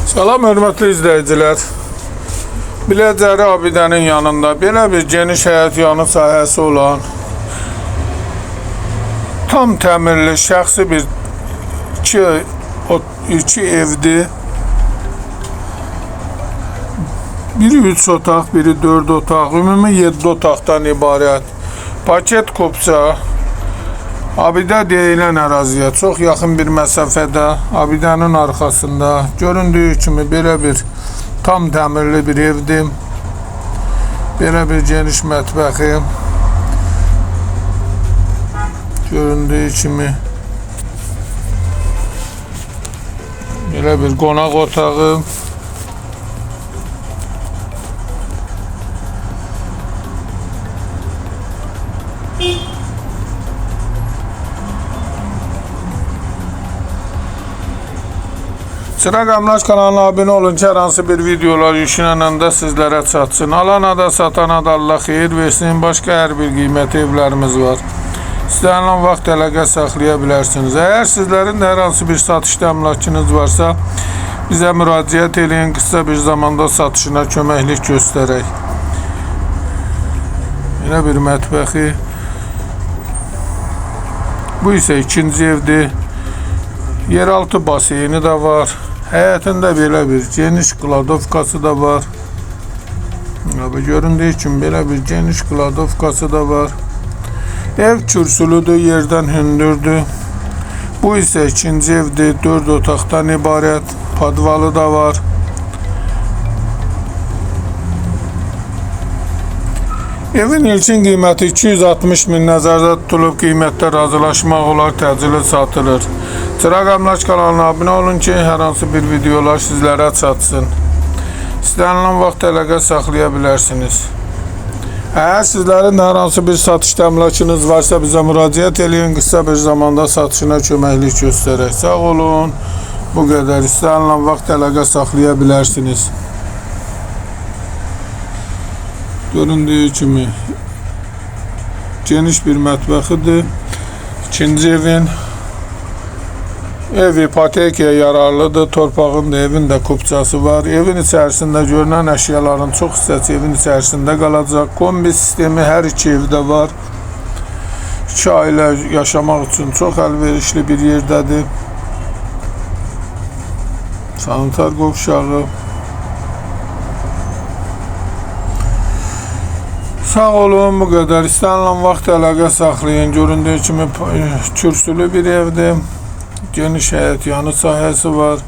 Salam hörmətli izləyicilər. Biləcəri abidənin yanında belə bir geniş həyət yanı sahəsi olan tam təmirli şəxsi bir iki evdir. Biri 3 otaq, biri 4 otaq, ümumi 7 otaqdan ibarət. Paket kupça, abidə deyilən əraziyə çox yaxın bir məsafədə, abidənin arxasında göründüyü kimi belə bir tam təmirli bir evdir. Belə bir geniş mətbəxi, göründüyü kimi belə bir qonaq otağı. Çıraq Əmlak kanalına abunə olun ki, hər hansı bir videolar yüklənəndə sizlərə çatsın. Alana da satana da Allah xeyir versin. Başqa hər bir qiymətli evlərimiz var. İstənilən vaxt əlaqə saxlaya bilərsiniz. Əgər sizlərin də hər hansı bir satışda əmlakınız varsa, bizə müraciət edin, qısa bir zamanda satışına köməklik göstərək. Yine bir mətbəxi. Bu isə ikinci evdir. Yeraltı baseyni de var. Həyətində belə bir geniş kladovkası da var. Göründüyü kimi belə bir geniş kladovkası da var. Ev kürsülüdür, yerdən hündürdür. Bu isə ikinci evdir, 4 otaqdan ibarət. Podvalı da var. Evin ilkin qiyməti 260 min nəzərdə tutulub, qiymətdə razılaşmaq olar, təcili satılır. Çıraq Əmlak kanalına abunə olun ki, hər hansı bir videolar sizlərə çatsın. İstənilən vaxt əlaqə saxlaya bilərsiniz. Əgər sizlərin hər hansı bir satışda əmlakınız varsa, bizə müraciət edin, qısa bir zamanda satışına köməklik göstərək. Sağ olun, bu qədər. İstənilən vaxt əlaqə saxlaya bilərsiniz. Göründüyü kimi geniş bir mətbəxidir. İkinci evin ev ipotekaya yararlıdır. Torpağın da, evin də kupçası var. Evin içərisində görünən əşyaların çox hissəsi evin içərisində qalacaq. Kombi sistemi hər iki evdə var. 2 ailə yaşamaq üçün çox əlverişli bir yerdədir. Sanitar qovşağı. Sağ olun, bu qədər. İstənilən vaxt əlaqə saxlayın. Göründüyü kimi kürsülü bir evdir. Geniş həyət yanı sahəsi var.